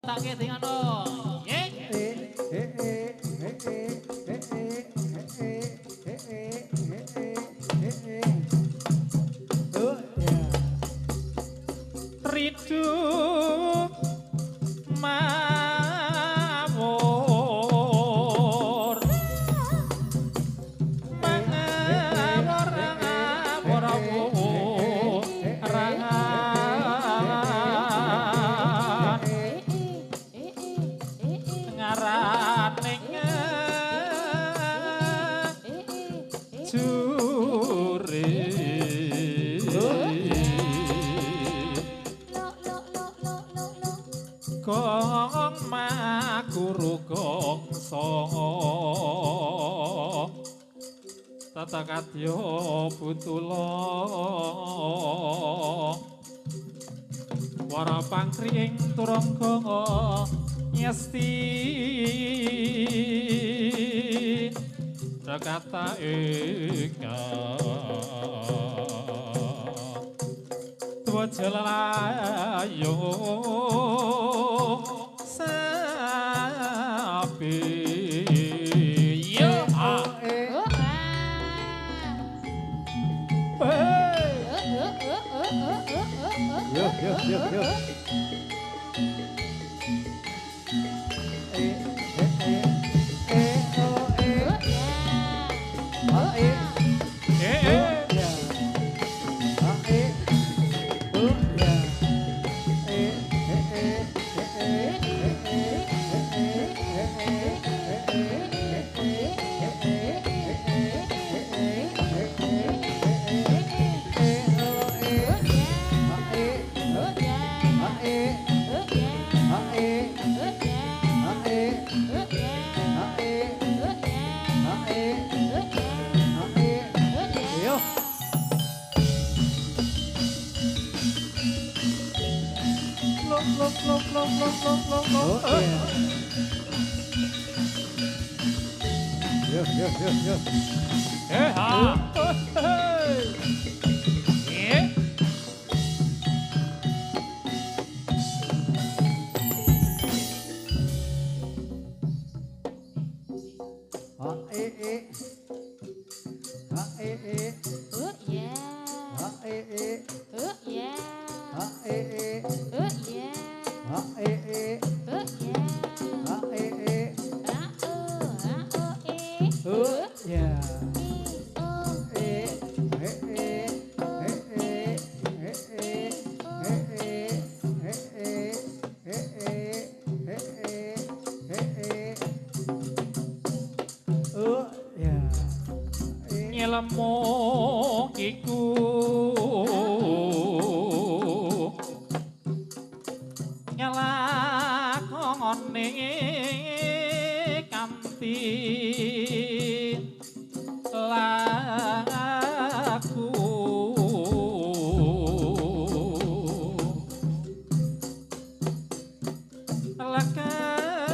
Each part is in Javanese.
tak ketingano. Rindu mawur ngaraning juri kong makuru kong song tata kadya putula wara pangkring turangga nyesti Jakarta eka tua jelayo sapi yo yo nyelemu iku nyelakone kanthi laku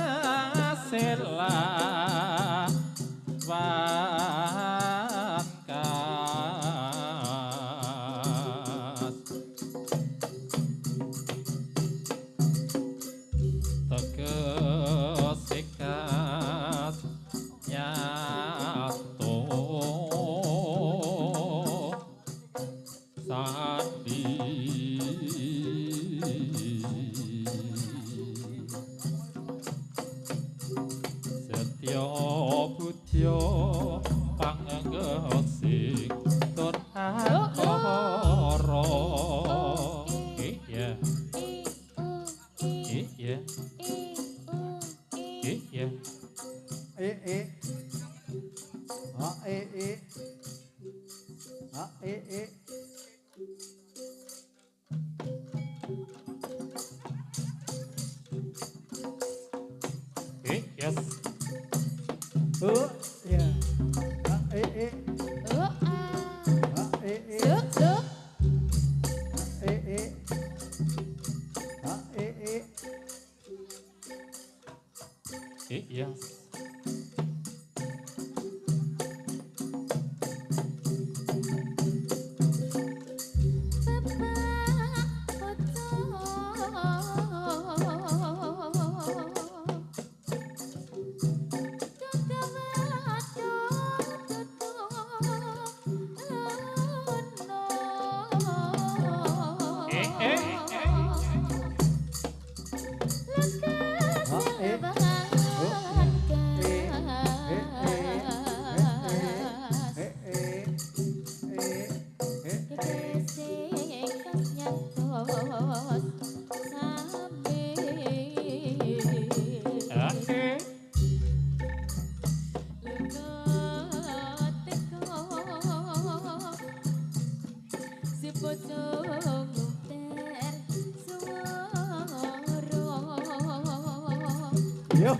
lakasela yes. Yeah. Yes. Yo.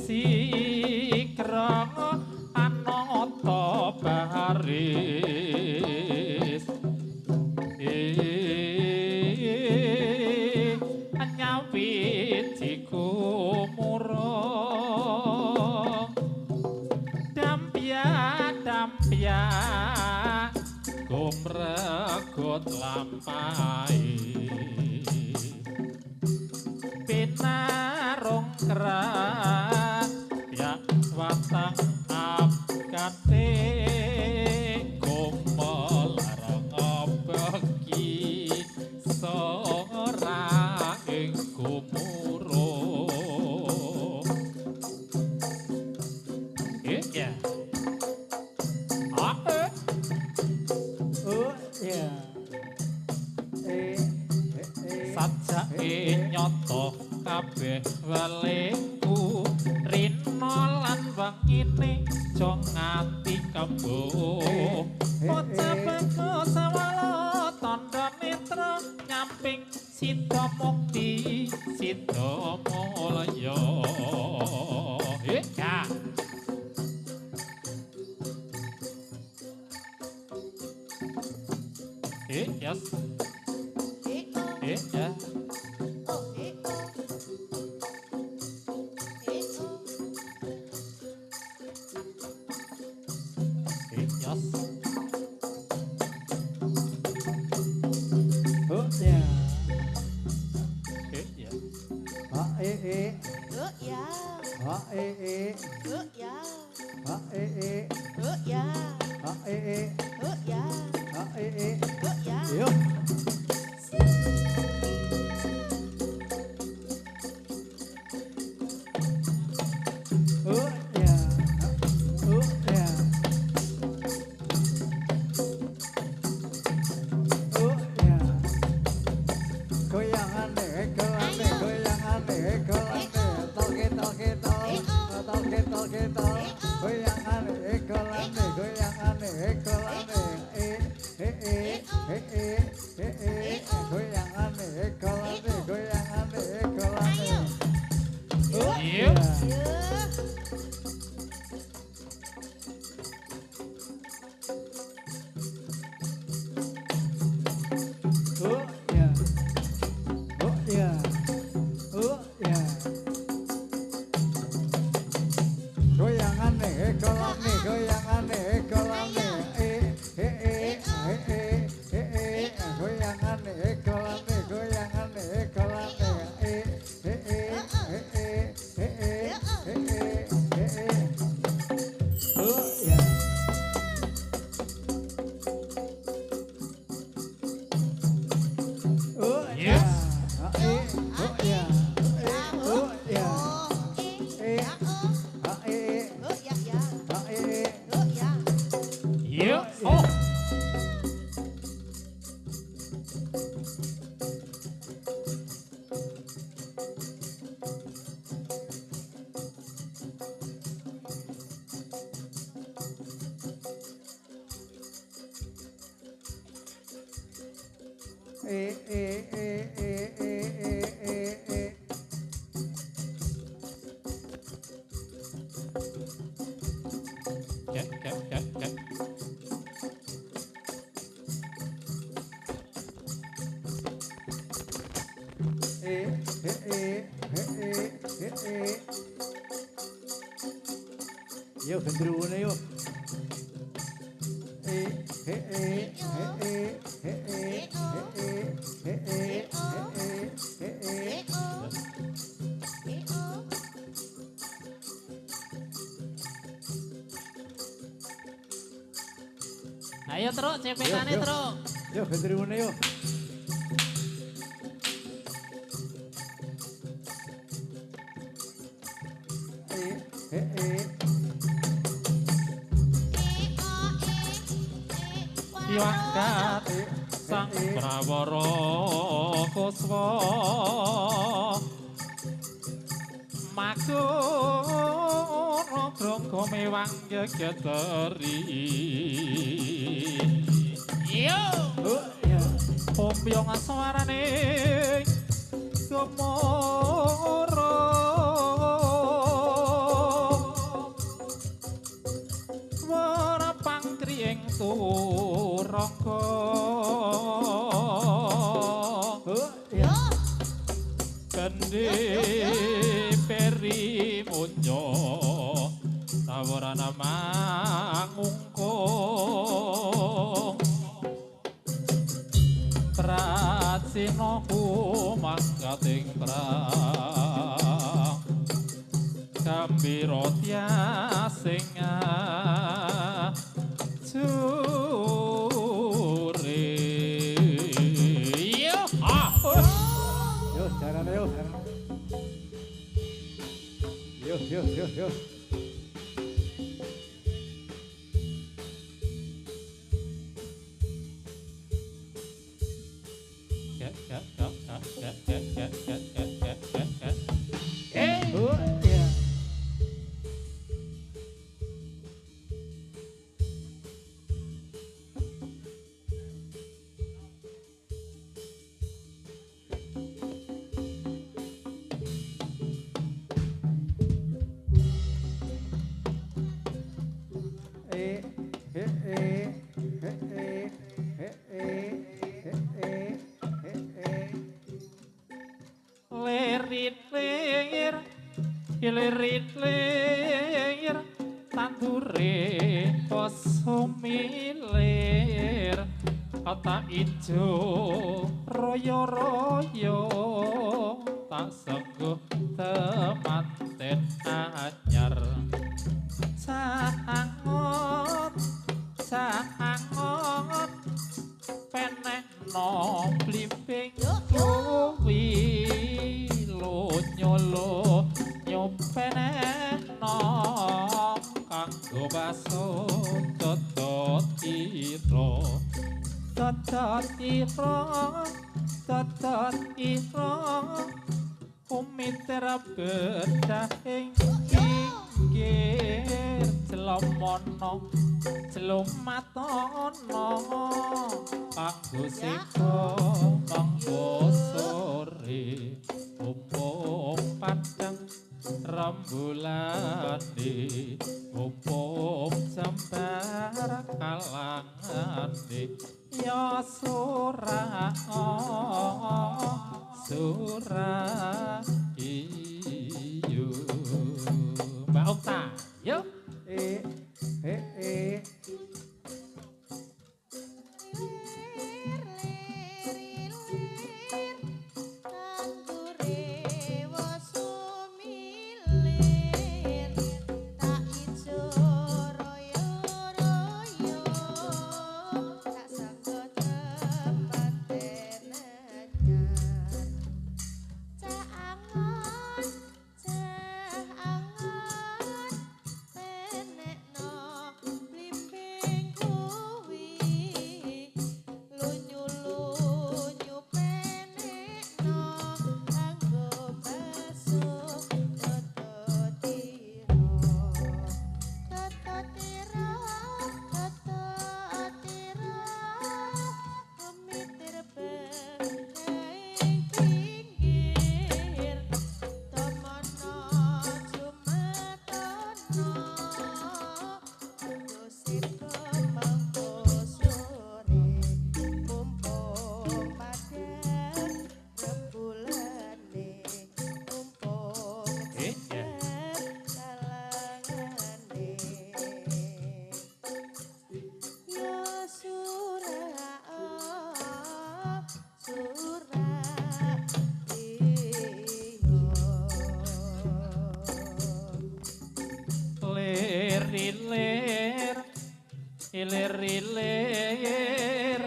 Sikrang anata baris nyawiti kumurung dampya gumregut lampai pinarung kerang yak watang abkate kumelarang abeki sora ing kumurung ya sajake nyoto kabeh waleku rino lan wangine aja ngati kembuh pocapaku sawala tandha netra nyamping sida mukti sida mulya ya yes ya Oh ya. Oh ya. Yes. Oh ya. Oh ya. Yeah. Oh. Get. Yo gendruwono yo. Ayo truk, cepetane Yo, yo. truk. Yo gendruwono yo. Yangkat sang prawara kuswa makono grangga mewang gegeteri yo Oh ya. pombyong swarane gemara warapang kriyeng turangga Oh ya. Kende peri munyo tawarana mangungkung Pratsina kumangkating prang gambira tyasing jure yo Yo carane yo. Yo. Oh ya. Lirit-lir tandure posumilir kata ijo royo-royo tak sengguh temanten anyar sangot peneh no blimbing kuwi nyolo nyopene no kanggo baso dodot ira umiter bedah ing pinggir celomono celomatono kanggo siko manggo sore umpung padang rembulane umpung jembar kalangane ya surah iyo Mbak Okta yuk Ilir ilir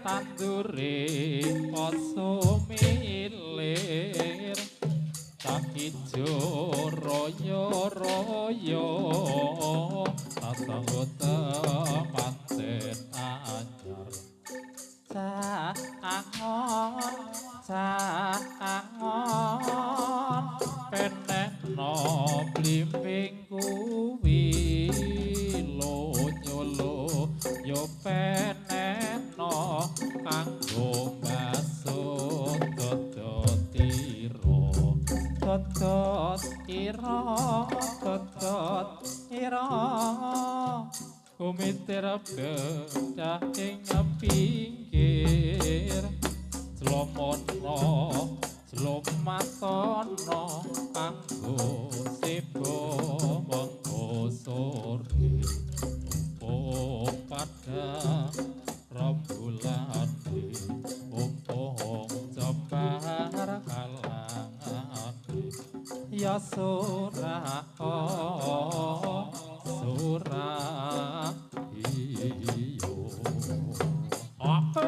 tandure poso milir tak ijo royo royo tak sanggup temanten anyar Cangon penekno blimbing kuwi lonyo yo penekno kanggo basut dodot ira kumitir bedah ing pinggir slomono slomatono kanggo sibo mengko sore pada rembulan umpung jembar kalangan ya surah surah iyo apa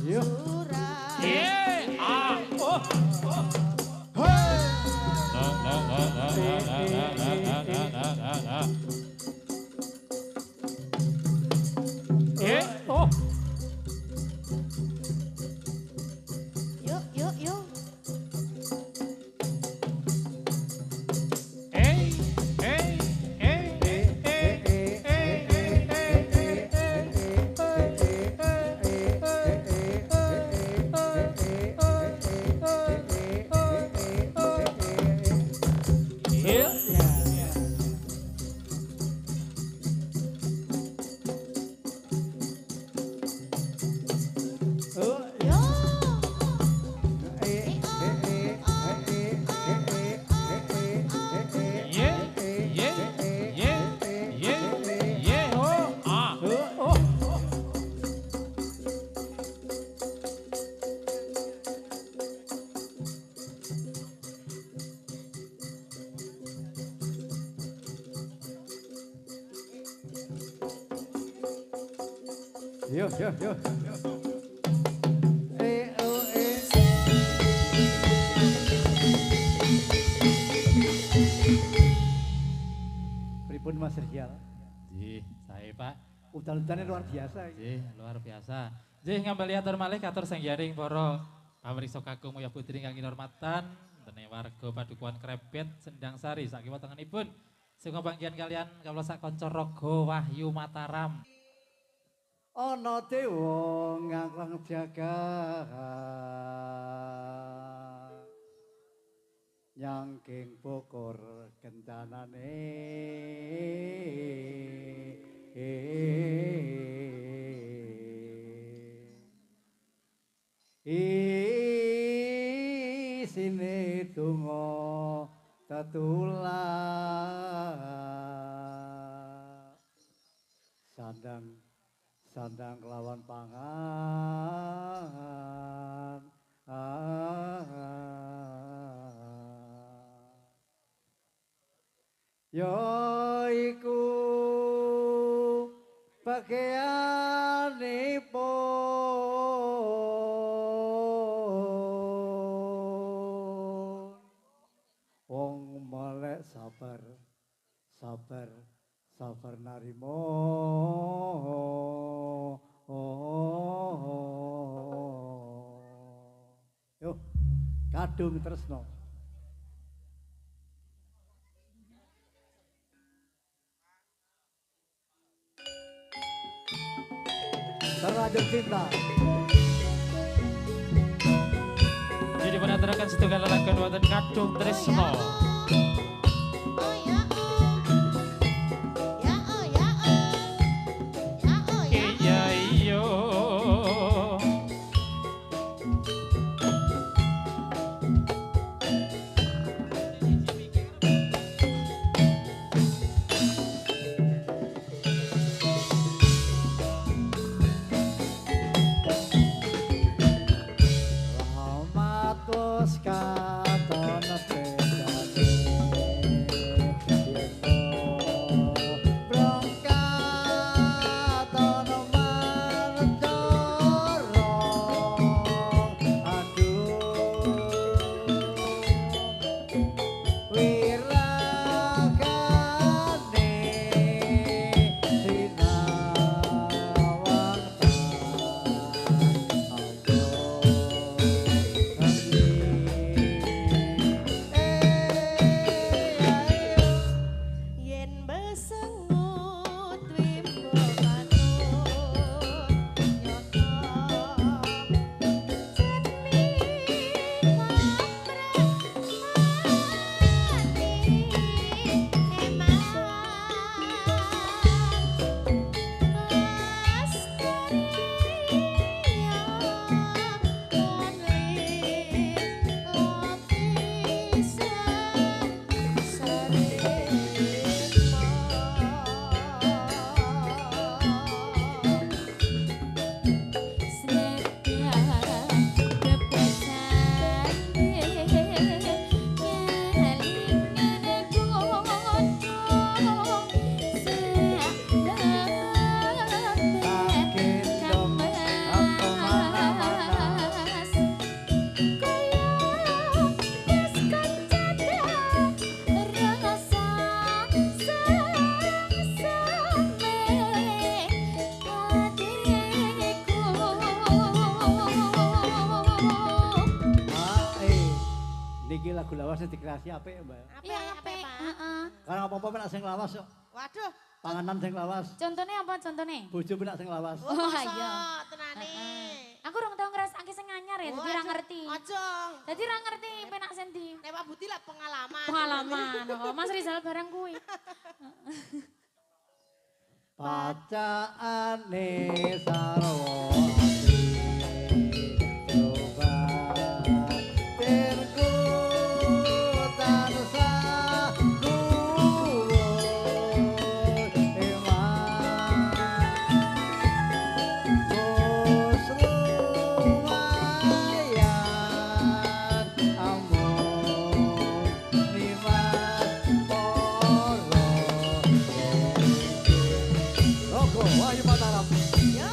Yo. Pripun Mas Rizal? Nggih, sae Pak. Udan-udannya luar biasa. Nggih, luar biasa. Nggih, ngambali atur malih katur senggiring para pamirsa kakung Moya Putri ingkang kinurmatan, dene warga Padukuhan Krebet Sendang Sari sakiwa tengenipun. Sing panggihan kalian kawula sak kanca raga Wahyu Mataram. Ana dewa ngangklang jagat nyangking bokor kencanane isine donga tetulak sandang kelawan pangan ya iku bagianipun wong melek sabar narimo yo kadung tresno terlanjur cinta Jadi menaturakan setunggal lelakan wonten kadung tresno. Iya iyo. Rahmatus katon pedane brongkaton mandorong aduh wiragane sinawang Yen besengut wimbo manut nyoto jeneng niki lagu lawas dikreasi apik ya, Mbak. Apik, Pak. Karena apa-apa nek sing lawas kok. Waduh. Panganan sing lawas, Contohnya apa contohnya? bojo nek sing lawas. Oh, Oh, masa iya. tenane. Aku orang tahu ngerasake sing anyar ya, jadi ra ngerti. Ojo. Jadi ra ngerti penak sendi. Nek Pak Budi lah pengalaman. Pengalaman. Oh, Mas Rizal barang kuwi. Pacaane sarwati coba terku tansah kuwur eman bos lumayan amun limas poro Roko, Wahyu Mataram. Yo.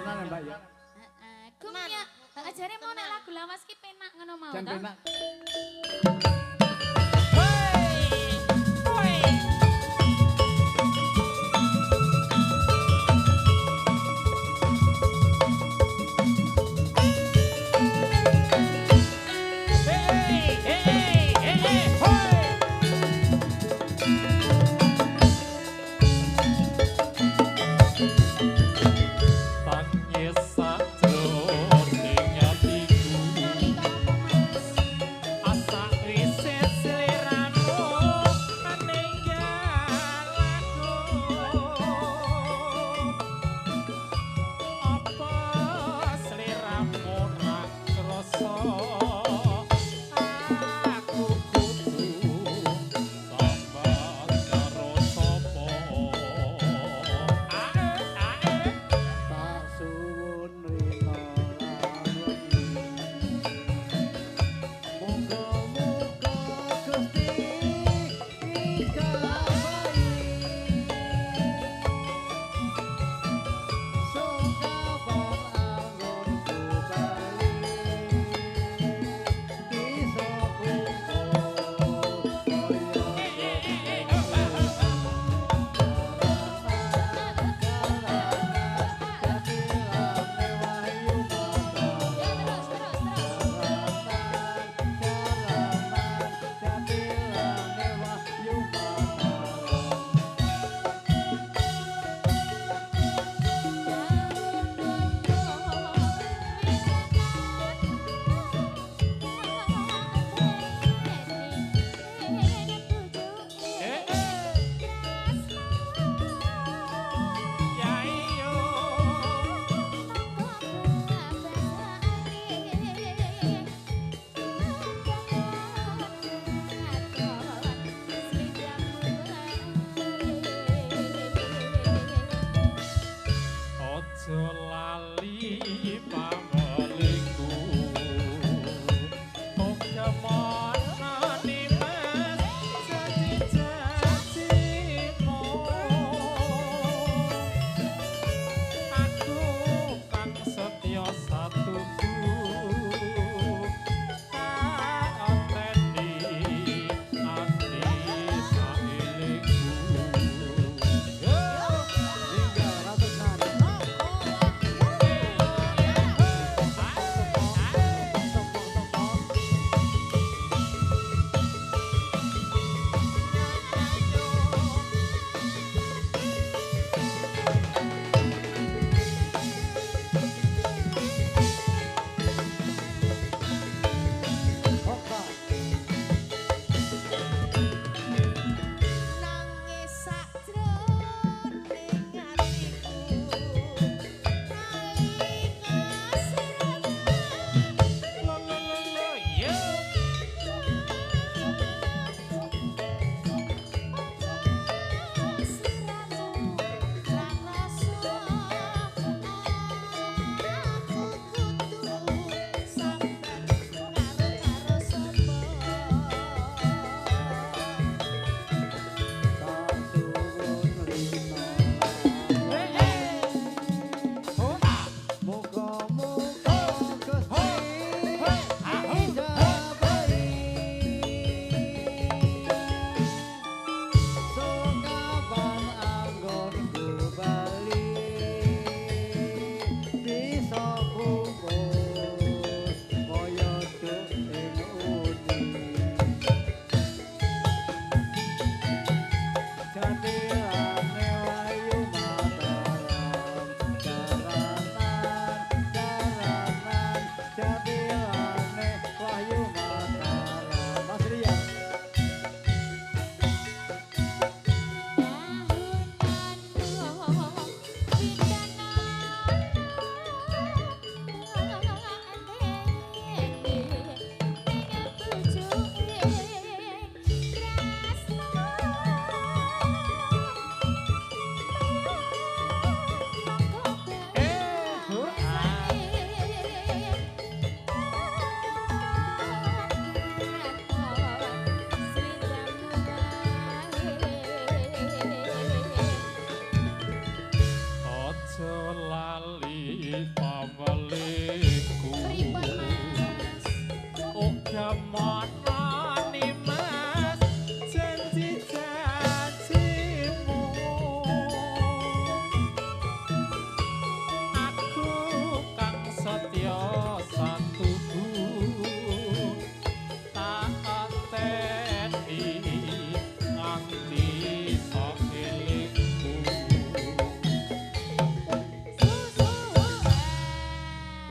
Tenan ya, Mbak ya. Gumnya, ajare mau nek lagu lawas ki penak ngono mau Jan to. penak. Tangis sajroning atiku Nyari kok apa, Mas? asa wis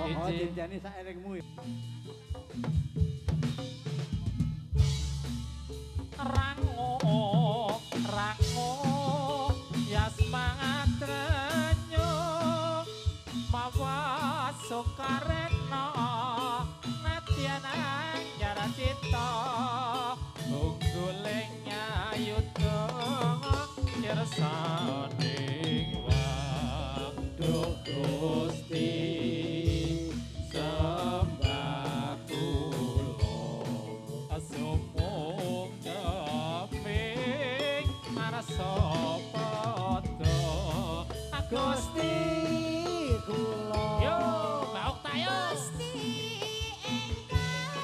Oh, Iji. jenjani sak elingmu. Rango, rango, ya semangat renyo, mawa sukareno, nadyan anjara cita, unggulnya yudo, kirsaning waktu Gusti. Sembah kula asumung daping marasa padha Gusti kula. yo Mbak Okta yo Gusti engkang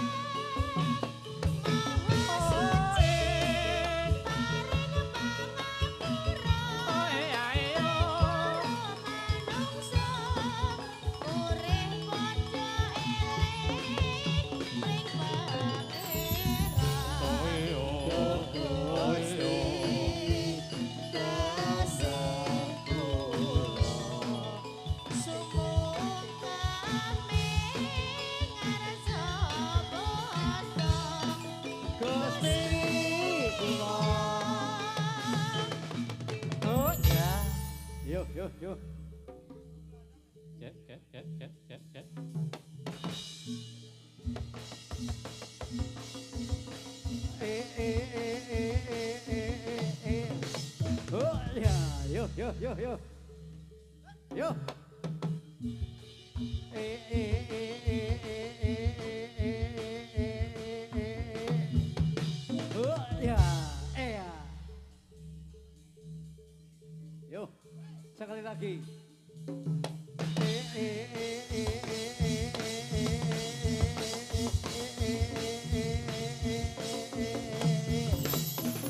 Gusti kula. Oh ya. Yo. Get. Oh ya, yo. Yo. Oh ya, Yo, sekali lagi.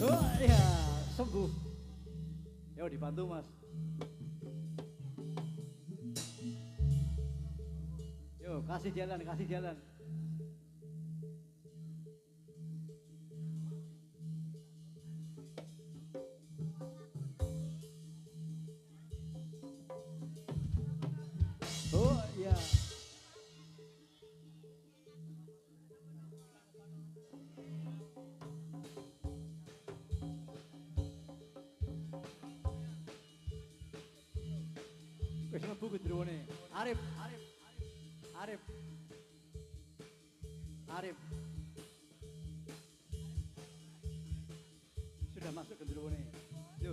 Oh ya, sembuh. Yo dibantu Mas. Yo kasih jalan. Oh ya. Wis mlebu gendrone. Arif. Sudah masuk gendrone. Yo.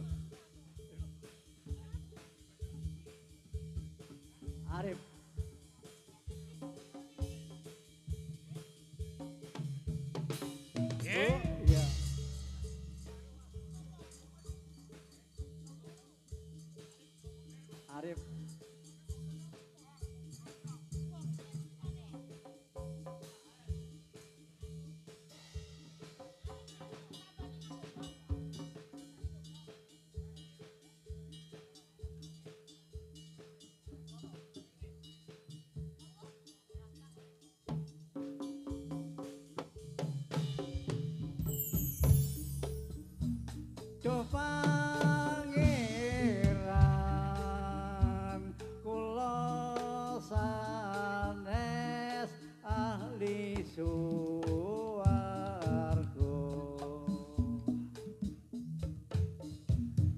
Arif. Oh, iya. Arif. Do pangeran kula sanes ahli suwarga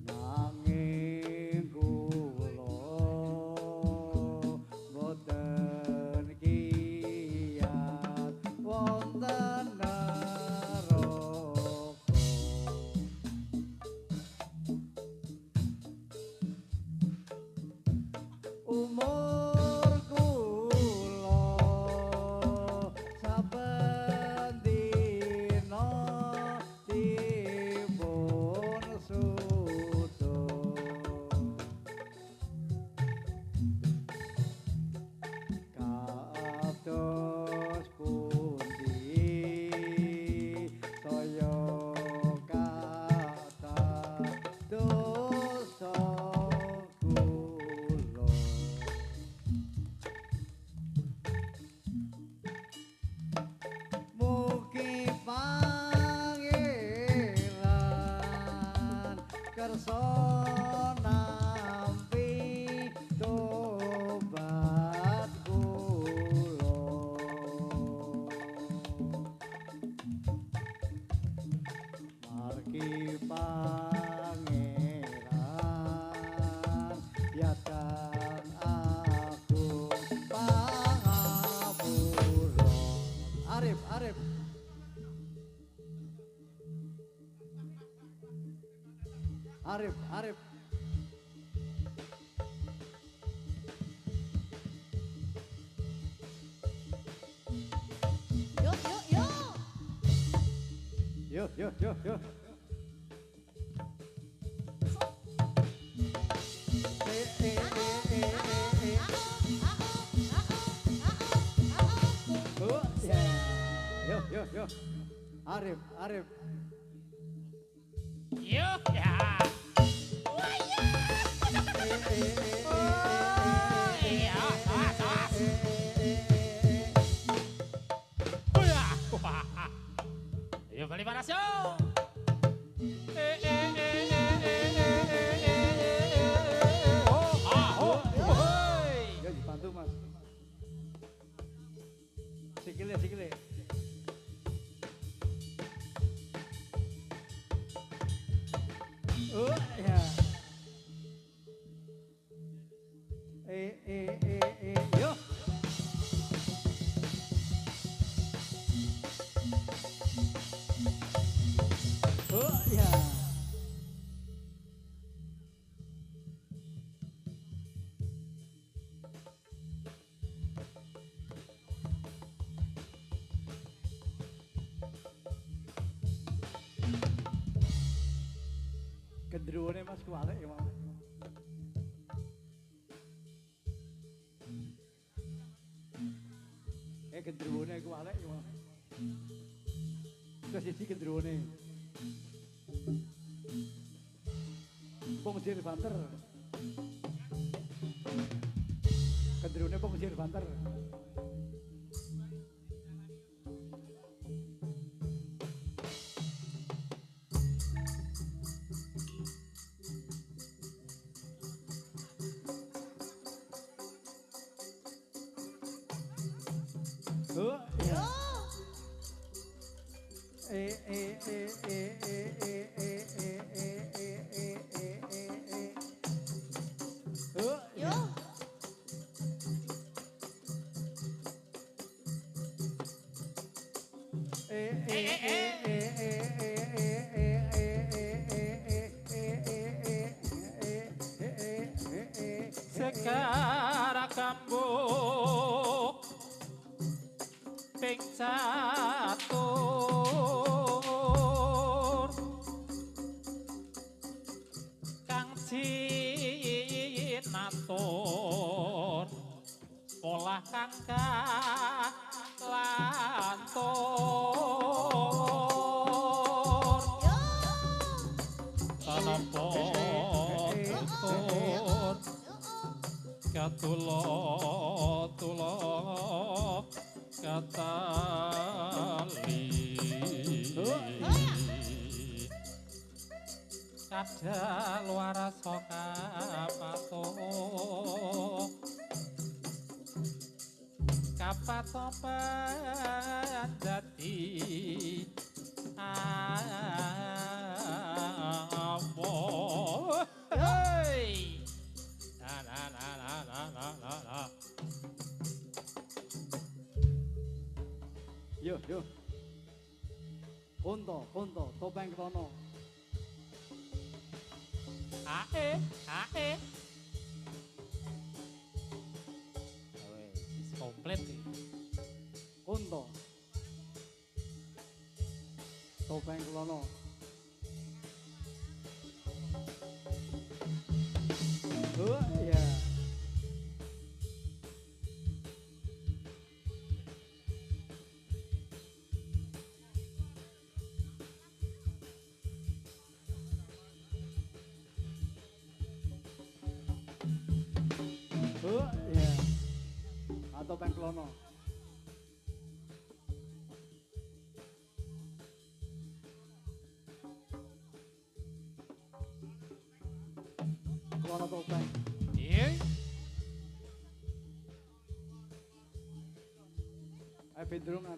nanging kula boten kiyat wonten neraka. Umur kula saben dina dipun suto kados pundi saya kata dosa kula. Mugi pangeran kersa nampi tobat kula. Arif, Arif. Yuk, yuk, yuk. Yuk, yuk, yuk, yuk. Oh, ya. Yuk, yuk, yuk. Arif, Arif. Yuk ya. Iya, awas. Uya. Yuk balik panas yuk. Ya dibantu mas. Sikile, sikile. Oh ya. Yo. Oh ya. Gendruwone mas kuwalek ya mas. Gendruwone kuwalek ya mas. Terus siji gendruwone. Pungsir banter. Gendruwone pungsir banter. Oh, ya. Oh, ya. Yuk. Sekarang kambu ping catur kang jinatur pola kang kalantur tanpa tutur katulo katali kadal warasa kapato kapato pandati amo hey la la la la la la la. Yo, yo. Kondo, kondo, topeng krono. Ae, ae. Wis komplit iki. Kondo. Topeng krono. Oh, ya. Oh, ya. Atau pengklono. Klono topeng. Iya. Ayo bendrungan.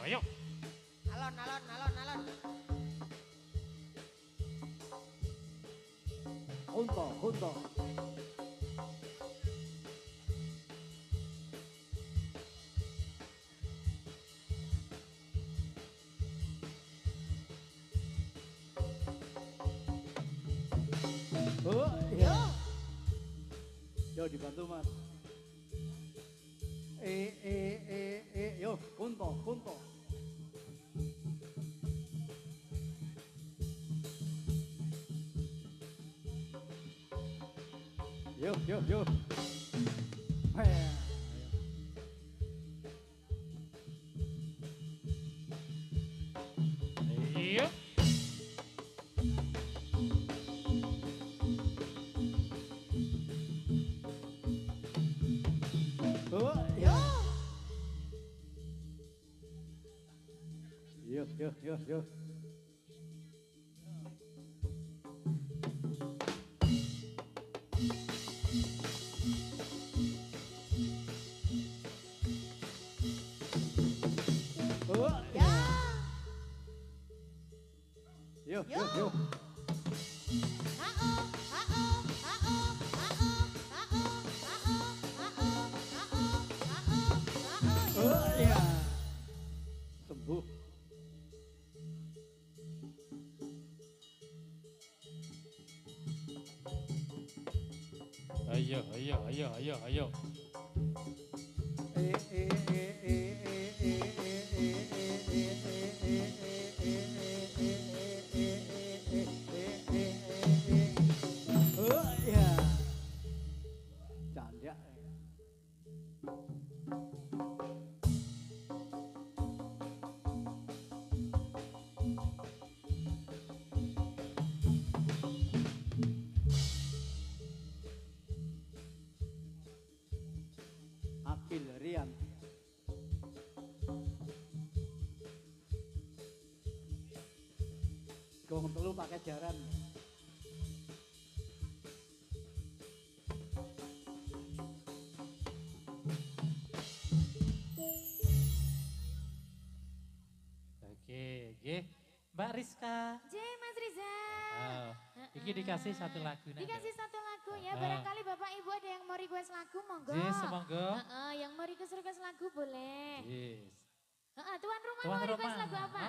Ayo. Alon. Kunto. Oh, iya. Yo dibantu Mas. Yo Kunto. Yo. Iya. Oh, iya. Yo. Oh, Ya. Yo. Oh, iya. Sembuh. Ayo. Oh, iya. Canda. Akil Rian. Gong telu pakai jaran. Oke, nggih. Mbak Rizka. J Mas Riza. Oh, iki dikasih satu lagu nih. Dikasih satu lagu ya. Ah. Barangkali Bapak Ibu ada yang mau request lagu monggo. Yes, semonggo. Yang mau request lagu boleh. Yes. Tuan rumah Tuan mau request rumah. lagu apa?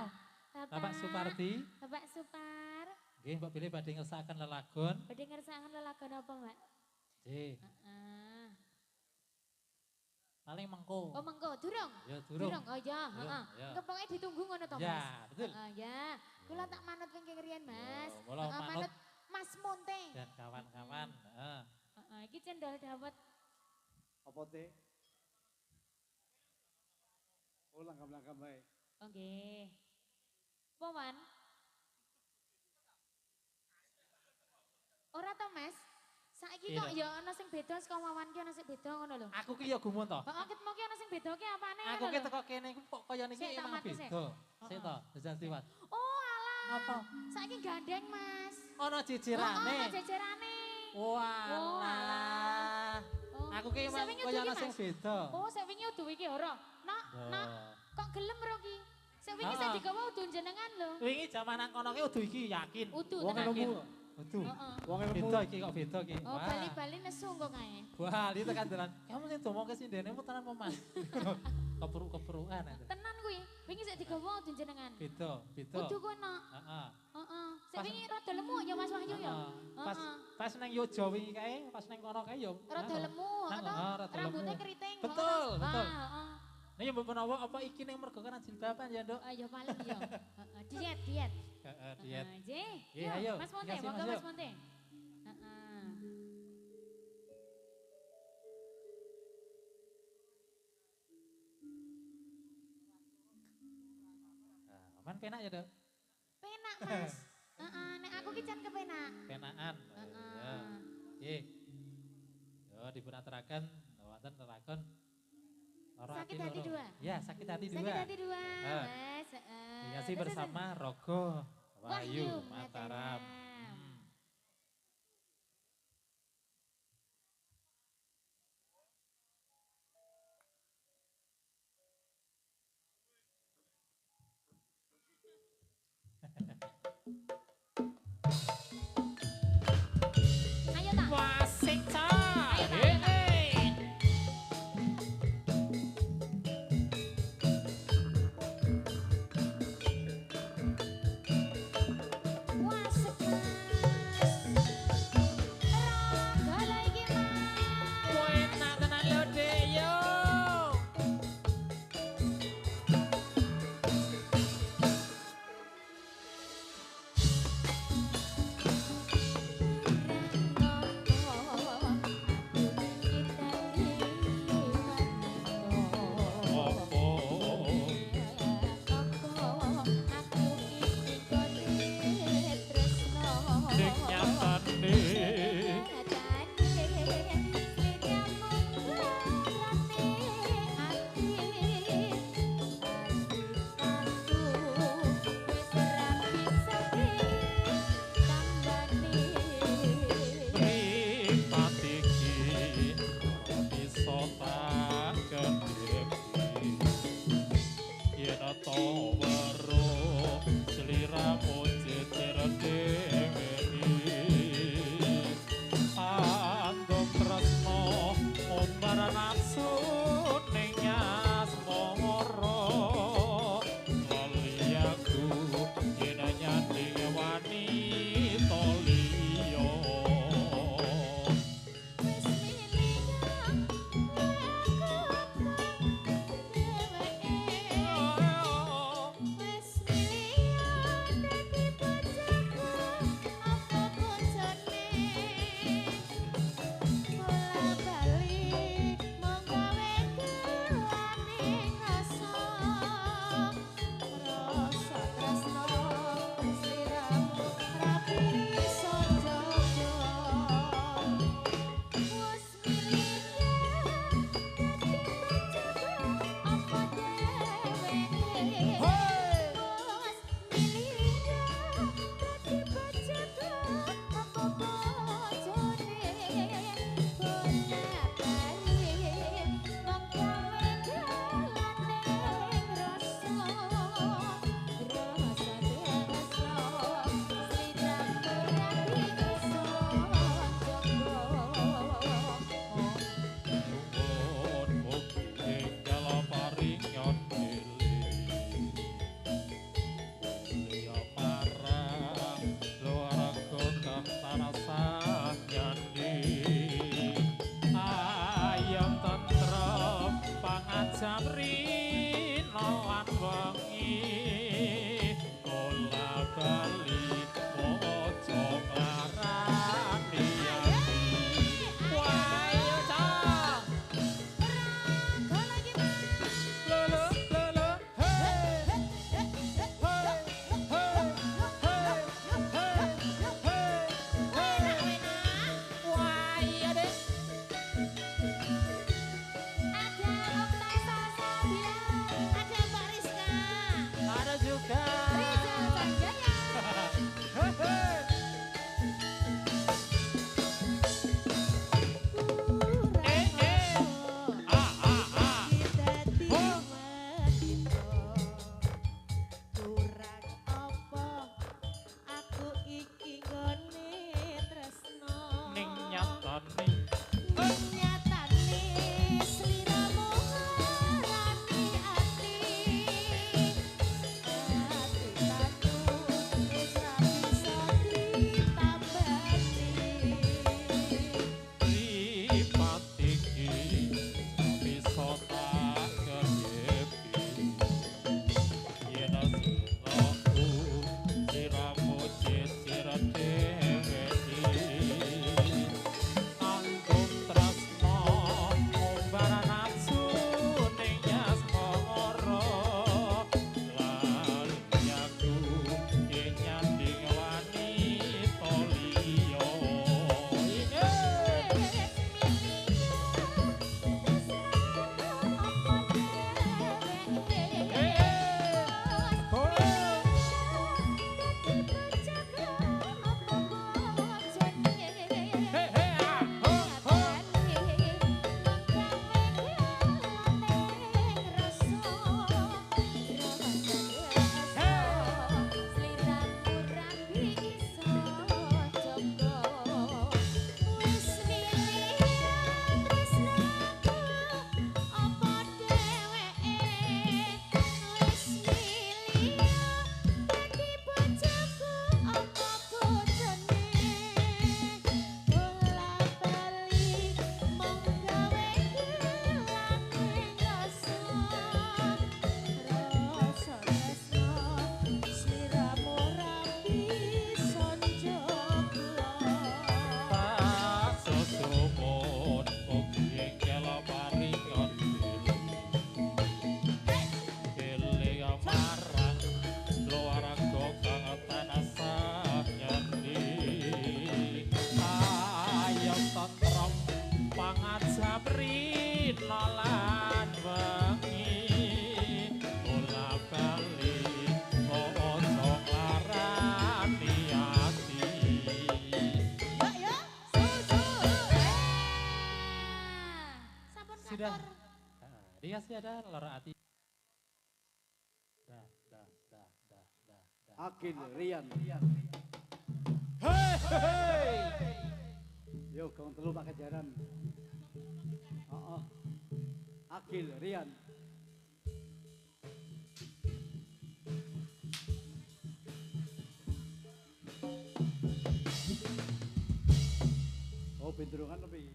Oh, Bapak Suparti. Bapak Supar. Nggih, Mbak Billy badhe ngersakaken lelagon. Badhe ngersakaken lelagon apa, Mbak? Nggih, Heeh. paling mengko. Oh mengko, durung? Ya durung. Oh ya, heeh. ya. Engko pokoke ditunggu ngono to, Mas. Ya, betul. Ya. Kula tak manut kenging riyen, Mas. Ya, mula manut. Mas Monte. Dan kawan-kawan. Heeh. Iki cendol dawet. Apa teh? Oh, langkah-langkah baik. Oke. Pawan. Ora to, Mas? Saiki kok ya ana sing beda saka Wawan ki ana sing beda ngono lho. Aku ki ya gumun to. Heeh, ketemu ki ana sing beda ki apane Aku ki teko kene iku kok kaya niki Sik, tak emang mati, sik. beda. Sik to, Jajan Tiwas. Oh, alah. Apa? Saiki gandeng, Mas. Ono Ana jejerane. jejerane. Walah. ki Sing wingi kaya udu ana iki, sing Mas. beda. Oh, sing wingi udu iki ora. Nak, nak, kok gelem ro ki? Sing wingi sing digawa udu jenengan lho. Wingi jaman nang kono ki udu iki yakin. Udu Wong tenan. ilmu. Udu. Heeh. Wong ilmu. Beda iki kok beda iki. Oh, bali-bali nesu kok kae. Bali tekan dalan. Kamu sing domong ke sindenemu tenan apa Mas? Keperuk-keperukan. Tenan kuwi. Wingi sik digawa udu jenengan. Beda, beda. Udu ku nak. Heeh. Heeh. Sing Pas- wingi rada lemu ya Mas Wahyu ya. Pas Heeh. pas nang Yojo wingi kae, pas nang kono kae yo. Rada lemu Nang- atau rada rambutnya lemu. keriting. Betul, ngono. betul. Ah, heeh. Nah ya mbok menawa apa iki ning mergo kan jilbaban ya, Nduk? Ah, ya paling ya. Heeh, diet, diet. Heeh, diet. Heeh, J. Iya, ayo. Mas Monte, Dikasih, monggo Mas, Mas yuk. Monte. Heeh. Nah, aman penak ya, Nduk? Penak, Mas. Heeh, nek aku ki jan kepenak. Penaan. Heeh. Ya. Nggih. Yo dipunaturaken wonten terakon lara Sakit hati loro. dua? Ya, sakit hati dua. Sakit hati dua, Ah. Mas. Heeh. Dikasih Terus, bersama Rogo Wahyu Mataram. Mataram. Hmm. Ayo tak. Wasik ta. Ayo, tak. Wah, sekas. Rangga lagi, Mas. Enak tenan lho, Dek, yo. Ning nyatane mripat iki bisa tak kendheki yen ta weruh sliramu jejer dhewe andom tresno umbar nafsu ning nyasmara lali aku yen nyanding wanita liya Nuwun mugi enggal paringon pilih Mulia marang luarga kang tarasah nyandi Ayam tentrem pangajam rino lan wengi Kola bali mojo ngarani ati Wah iya cah Lolo, lolo, hey, hey, hey, hey, hey. Wah iya deh. Ada Okta Sasa. wangat sapri nolan wengi bola bali ojo larani ati. Ya, susu. Sampun Sudah. kantor. Dikasih ada loro ati. Dah. Akil Rian. Hei. Yo kong telu pakai jaran. Akil Rian. Oh bentrungan lebih.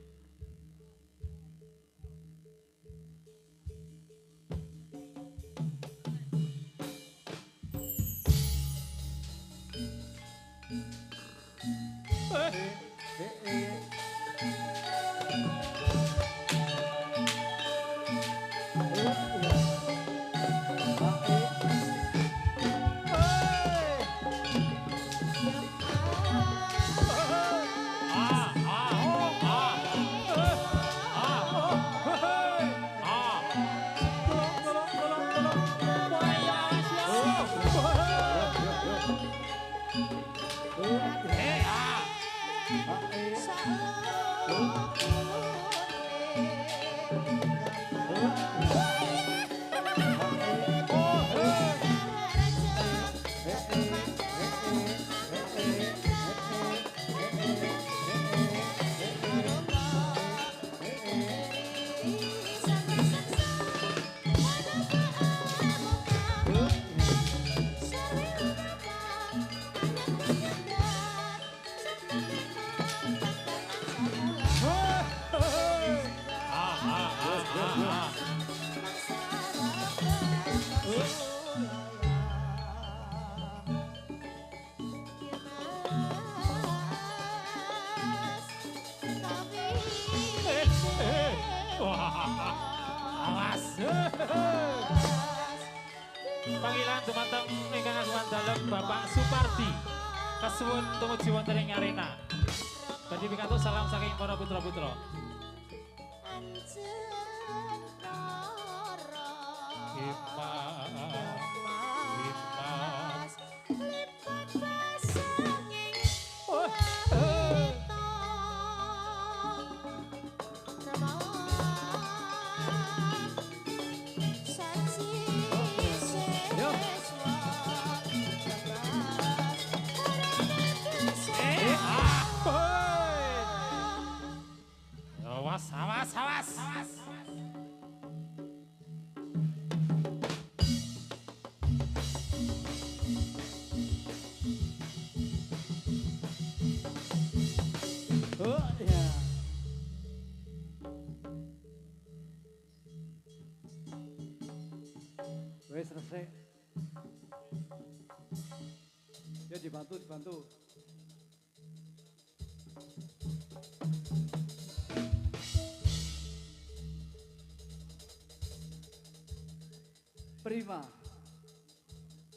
Awas. Panggilan dumateng ingkang agungan dalem Bapak Supardi. Kasuwun tumuju wonten ing arena. Badhe pikantuk salam saking para putra-putra. Awas. Oh ya. Wes selesai. Ya dibantu. Prima.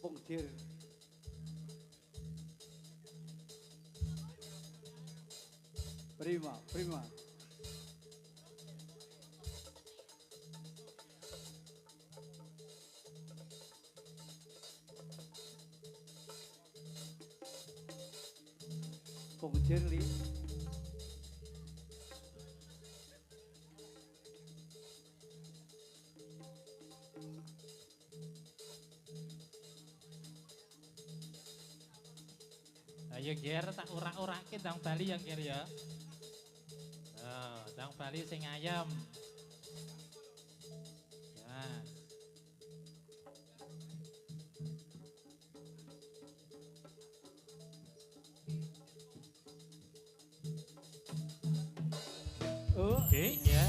Pungkir. Prima. Pungkir li. Ayo Ger, tak urak-urake dang Bali yang Ger ya. Dang Bali sing ayam. Ya. Oke, ya.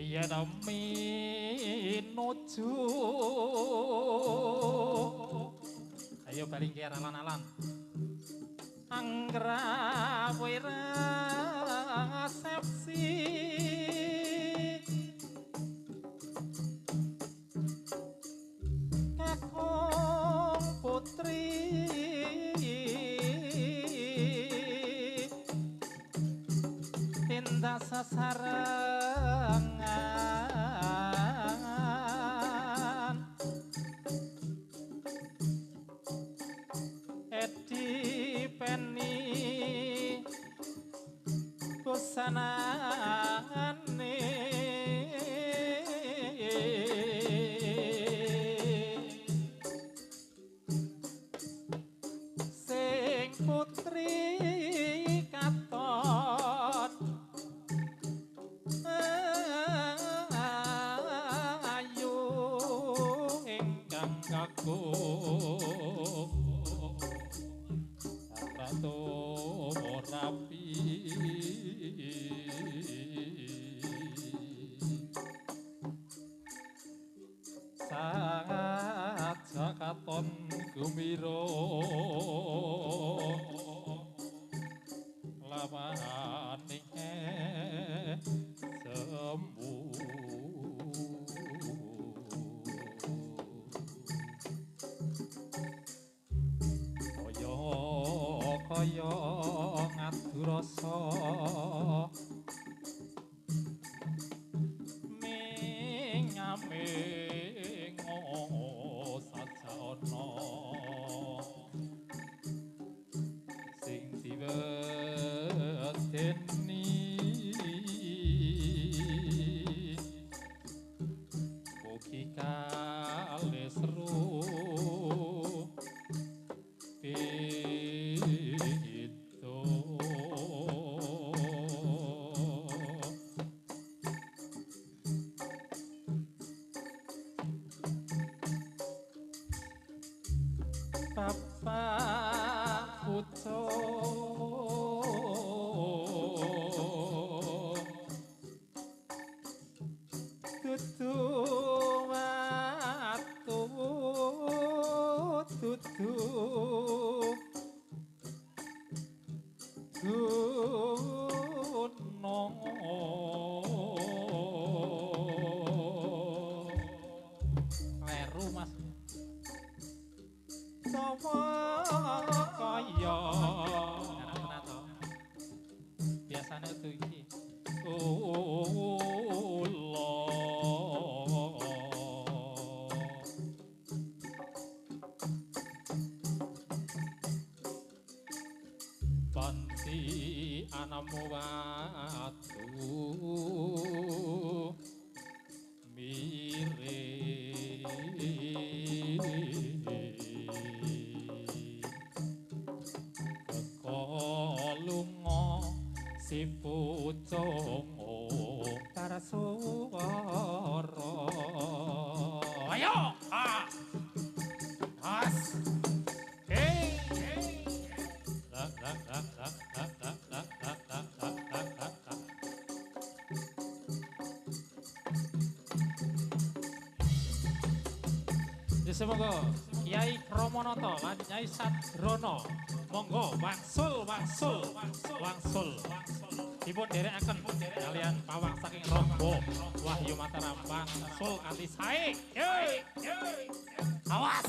Iya nami nuju Ayo baling kiar alon-alon. Anggra wira sepsi kakung putri tindak sasarangan Edi Penny kusanane sing putri katon ayu ingkang kakung ratu rapi sangat jakaton gumiro lamaning sembuh kaya ngadurasa mingamingo sajana sing diwedeni mugi kalih seru Bapak putra dudu watu dudu gunung kleru mas kaya biasane tuh iki banti anamu watu si pucungo karasuara ayo as hey semoga Kiai Kromonoto lan Nyai Sadrono monggo wangsul dipun derekaken kalian pawang saking Rombo Wahyu Mataram wangsul kanthi sae awas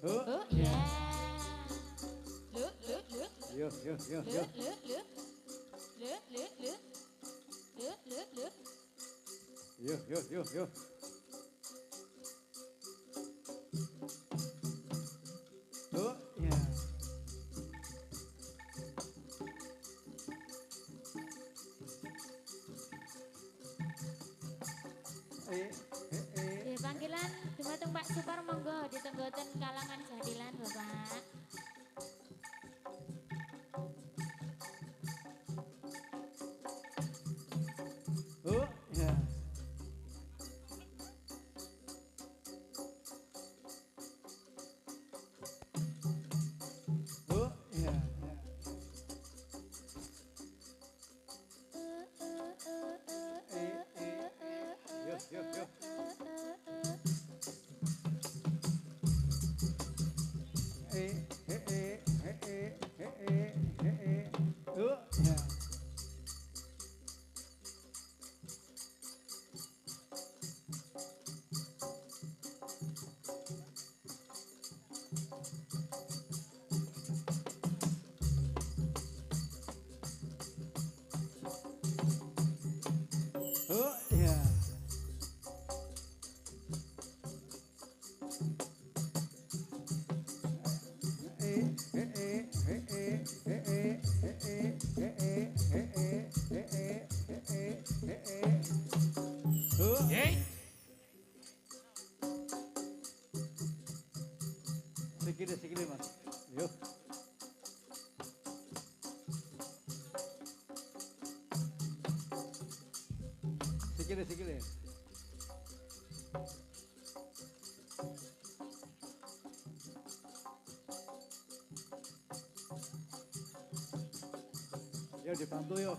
Oh iya. Lu. Yo. Lu. Yo. Oh, ya. Di panggilan dumateng Pak Supar monggo ditenggoten kalangan jadilan Bapak. Oh, ya. Oh, ya. Yo. Oh, ya. Oh, ya. Oh, Yeay. sikile mas. Yo. Sikile. Yo dibantu yo.